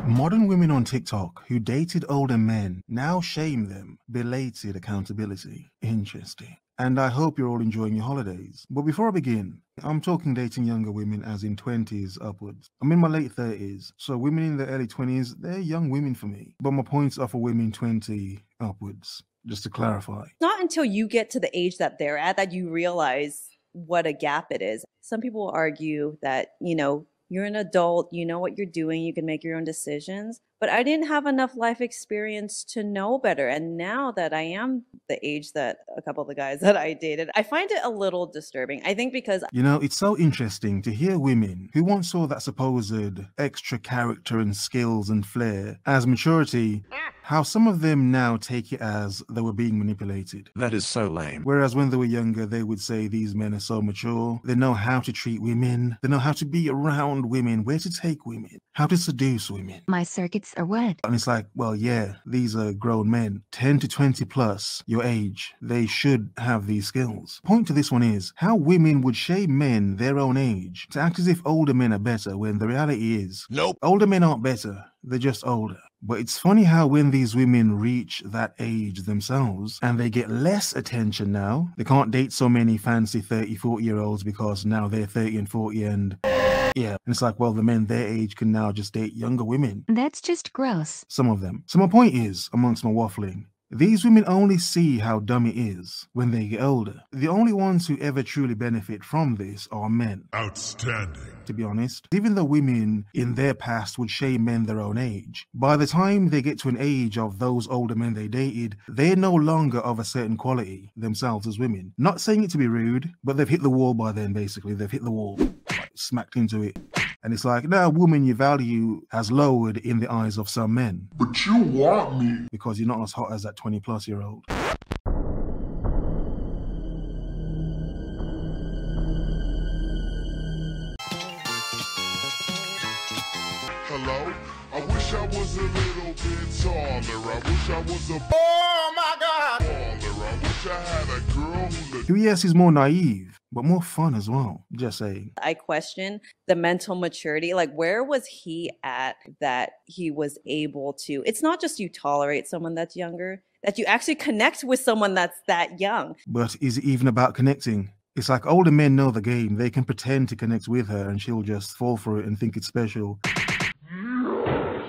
Modern women on TikTok who dated older men now shame them. Belated accountability. Interesting. And I hope you're all enjoying your holidays. But before I begin, I'm talking dating younger women as in 20s upwards. I'm in my late 30s, so women in their early 20s, they're young women for me. But my points are for women 20 upwards, just to clarify. Not until you get to the age that they're at that you realize what a gap it is. Some people will argue that, you're an adult, you know what you're doing, you can make your own decisions. But I didn't have enough life experience to know better. And now that I am the age that a couple of the guys that I dated, I find it a little disturbing. I think because it's so interesting to hear women who once saw that supposed extra character and skills and flair as maturity, how some of them now take it as they were being manipulated. That is so lame. Whereas when they were younger, they would say these men are so mature. They know how to treat women. They know how to be around women, where to take women, how to seduce women. My circuits are wet. And it's like, well, yeah, these are grown men, 10 to 20 plus your age. They should have these skills. Point to this one is how women would shame men their own age to act as if older men are better when the reality is, nope, older men aren't better. They're just older. But it's funny how when these women reach that age themselves and they get less attention now, they can't date so many fancy 30, 40-year-olds because now they're 30 and 40 and yeah. And it's like, well, the men their age can now just date younger women. That's just gross. Some of them. So my point is, amongst my waffling, these women only see how dumb it is when they get older. The only ones who ever truly benefit from this are men. Outstanding. To be honest, even though women in their past would shame men their own age, by the time they get to an age of those older men they dated, they're no longer of a certain quality themselves as women. Not saying it to be rude, but they've hit the wall by then, basically. They've hit the wall, smacked into it. And it's like, now, woman, your value has lowered in the eyes of some men. But you want me. Because you're not as hot as that 20-plus-year-old. Hello? I wish I was a little bit taller. I wish I was a oh my god taller. I wish I had a girl who looked. Yes, he's more naive, but more fun as well. Just saying. I question the mental maturity. Like, where was he at that he was able to? It's not just you tolerate someone that's younger, that you actually connect with someone that's that young. But is it even about connecting? It's like older men know the game. They can pretend to connect with her and she'll just fall for it and think it's special.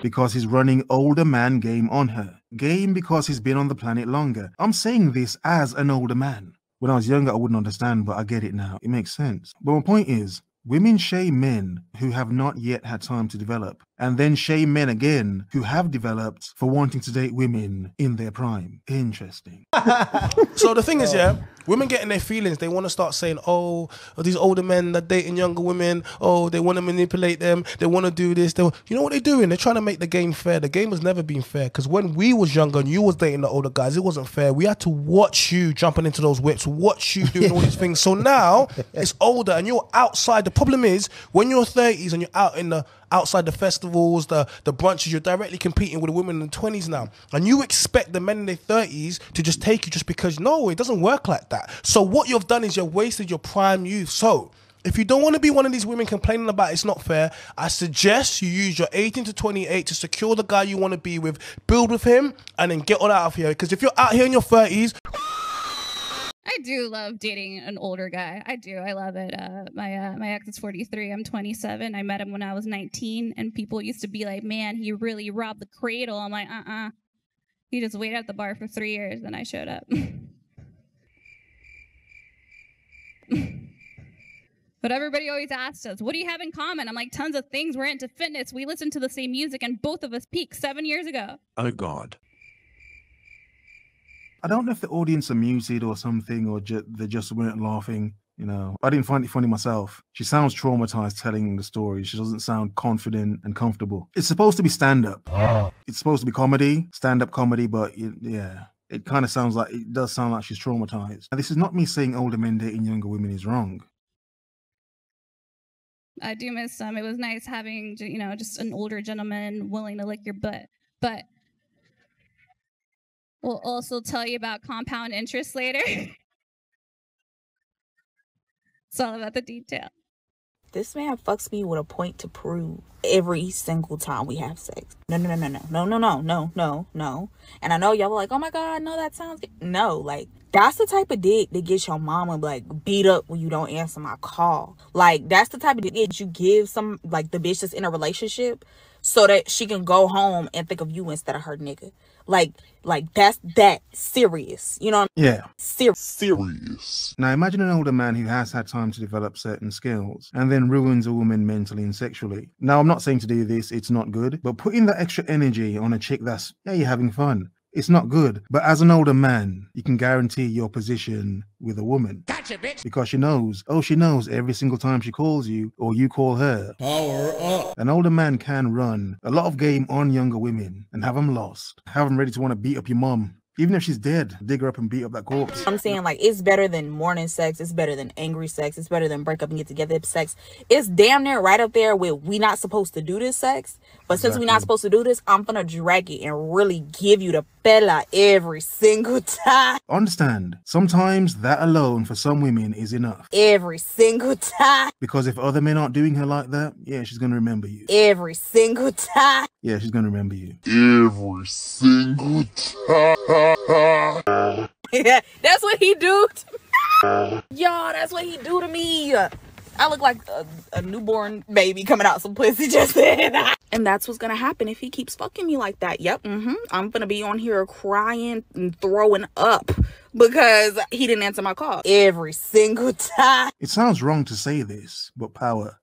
Because he's running older man game on her. Game because he's been on the planet longer. I'm saying this as an older man. When I was younger, I wouldn't understand, but I get it now. It makes sense. But my point is, women shame men who have not yet had time to develop, and then shame men again who have developed for wanting to date women in their prime. Interesting. So the thing is, yeah, women get in their feelings. They want to start saying, oh, these older men that dating younger women, oh, they want to manipulate them. They want to do this. You know what they're doing? They're trying to make the game fair. The game has never been fair because when we was younger and you was dating the older guys, it wasn't fair. We had to watch you jumping into those whips, watch you doing all these things. So now it's older and you're outside. The problem is when you're 30s and you're out in the outside the festivals, the brunches, you're directly competing with the women in the 20s now. And you expect the men in their 30s to just take you just because, no, it doesn't work like that. So what you've done is you've wasted your prime youth. So if you don't want to be one of these women complaining about it's not fair, I suggest you use your 18 to 28 to secure the guy you want to be with, build with him, and then get on out of here. Because if you're out here in your 30s... I do love dating an older guy. I do. I love it. My ex is 43. I'm 27. I met him when I was 19, and people used to be like, man, he really robbed the cradle. I'm like, He just waited at the bar for 3 years, and I showed up. But everybody always asks us, what do you have in common? I'm like, tons of things. We're into fitness. We listen to the same music, and both of us peaked 7 years ago. Oh, God. I don't know if the audience are muted or something, or they just weren't laughing. I didn't find it funny myself. She sounds traumatized telling the story. She doesn't sound confident and comfortable. It's supposed to be stand-up. It's supposed to be comedy, stand-up comedy, but yeah. It kind of does sound like she's traumatized. And this is not me saying older men dating younger women is wrong. I do miss some. It was nice having, just an older gentleman willing to lick your butt. But we'll also tell you about compound interest later. It's all about the detail. This man fucks me with a point to prove every single time we have sex. No. And I know y'all were like, oh my God, no, that sounds good. No, like, that's the type of dick that gets your mama, like, beat up when you don't answer my call. Like, that's the type of dick that you give some, like, the bitch that's in a relationship so that she can go home and think of you instead of her nigga. Like that's that serious. You know what I mean? Yeah. Serious. Now imagine an older man who has had time to develop certain skills and then ruins a woman mentally and sexually. Now I'm not saying to do this, it's not good, but putting that extra energy on a chick that's, yeah, you're having fun. It's not good. But as an older man, you can guarantee your position with a woman. Gotcha, bitch. Because she knows every single time she calls you or you call her. Power up. An older man can run a lot of game on younger women and have them lost. Have them ready to want to beat up your mom. Even if she's dead, dig her up and beat up that corpse. I'm saying, like, it's better than morning sex. It's better than angry sex. It's better than break up and get together sex. It's damn near right up there with we not supposed to do this sex. But since we're not supposed to do this, I'm gonna drag it and really give you the fella every single time. Understand, sometimes that alone for some women is enough. Every single time. Because if other men aren't doing her like that, yeah, she's gonna remember you. Every single time. Yeah, she's gonna remember you. Every single time. Yeah, that's what he do to me. Y'all, that's what he do to me. I look like a newborn baby coming out some pussy just then. And that's what's gonna happen if he keeps fucking me like that. Yep, I'm gonna be on here crying and throwing up because he didn't answer my call every single time. It sounds wrong to say this, but power.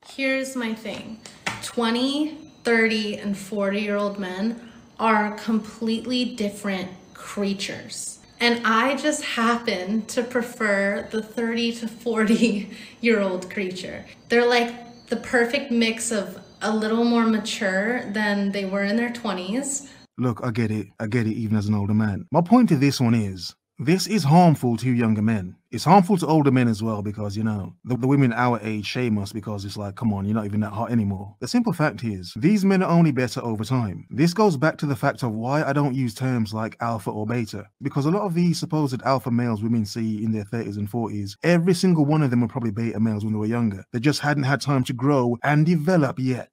Here's my thing. 20, 30, and 40-year-old men are completely different creatures. And I just happen to prefer the 30 to 40-year-old creature. They're like the perfect mix of a little more mature than they were in their 20s. Look, I get it even as an older man. My point to this one is, this is harmful to younger men. It's harmful to older men as well because, you know, the women our age shame us because it's like, come on, you're not even that hot anymore. The simple fact is, these men are only better over time. This goes back to the fact of why I don't use terms like alpha or beta. Because a lot of these supposed alpha males women see in their 30s and 40s, every single one of them were probably beta males when they were younger. They just hadn't had time to grow and develop yet.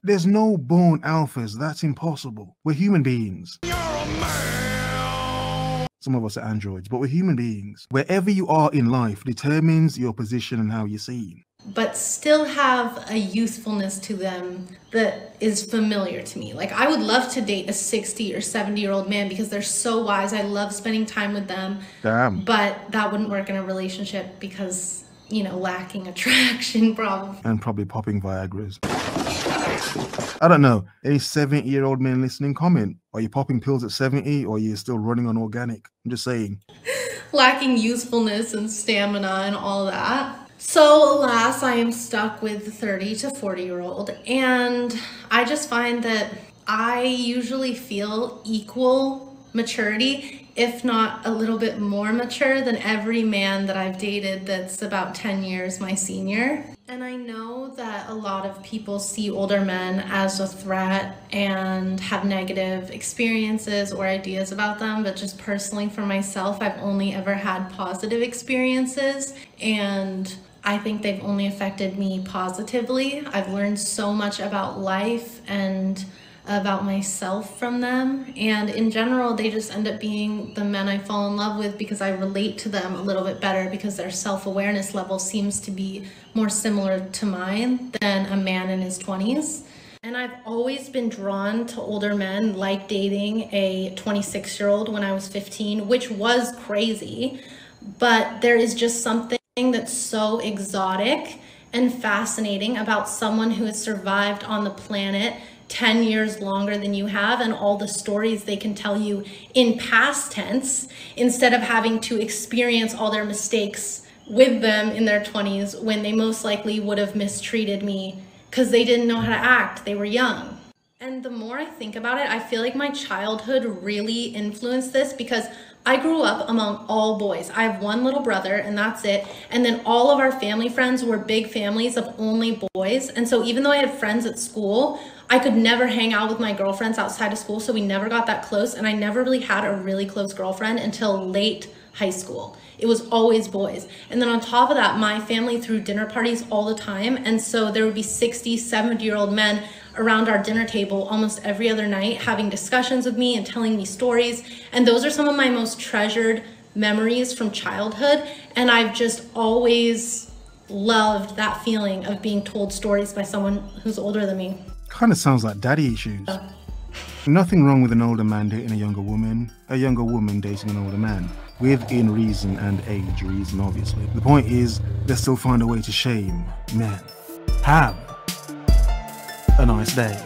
There's no born alphas, that's impossible. We're human beings. Some of us are androids, but we're human beings. Wherever you are in life determines your position and how you're seen. But still have a youthfulness to them that is familiar to me. Like, I would love to date a 60 or 70-year-old man because they're so wise. I love spending time with them. Damn. But that wouldn't work in a relationship because, you know, lacking attraction probably. And probably popping Viagras. I don't know. Any 70-year-old men listening, comment. Are you popping pills at 70 or are you still running on organic? I'm just saying. Lacking usefulness and stamina and all that. So alas, I am stuck with the 30 to 40-year-old, and I just find that I usually feel equal maturity, if not a little bit more mature than every man that I've dated that's about 10 years my senior. And I know that a lot of people see older men as a threat and have negative experiences or ideas about them, but just personally for myself, I've only ever had positive experiences, and I think they've only affected me positively. I've learned so much about life and about myself from them, and in general they just end up being the men I fall in love with because I relate to them a little bit better because their self-awareness level seems to be more similar to mine than a man in his 20s. And I've always been drawn to older men, like dating a 26-year-old when I was 15, which was crazy, but there is just something that's so exotic and fascinating about someone who has survived on the planet 10 years longer than you have, and all the stories they can tell you in past tense instead of having to experience all their mistakes with them in their 20s when they most likely would have mistreated me because they didn't know how to act. They were young. And the more I think about it, I feel like my childhood really influenced this because I grew up among all boys. I have one little brother and that's it. And then all of our family friends were big families of only boys. And so even though I had friends at school, I could never hang out with my girlfriends outside of school. So we never got that close. And I never really had a really close girlfriend until late high school. It was always boys. And then on top of that, my family threw dinner parties all the time. And so there would be 60, 70-year-old men around our dinner table almost every other night having discussions with me and telling me stories. And those are some of my most treasured memories from childhood. And I've just always loved that feeling of being told stories by someone who's older than me. Kind of sounds like daddy issues. Nothing wrong with an older man dating a younger woman dating an older man, within reason and age reason, obviously. The point is, they still find a way to shame men. Have a nice day.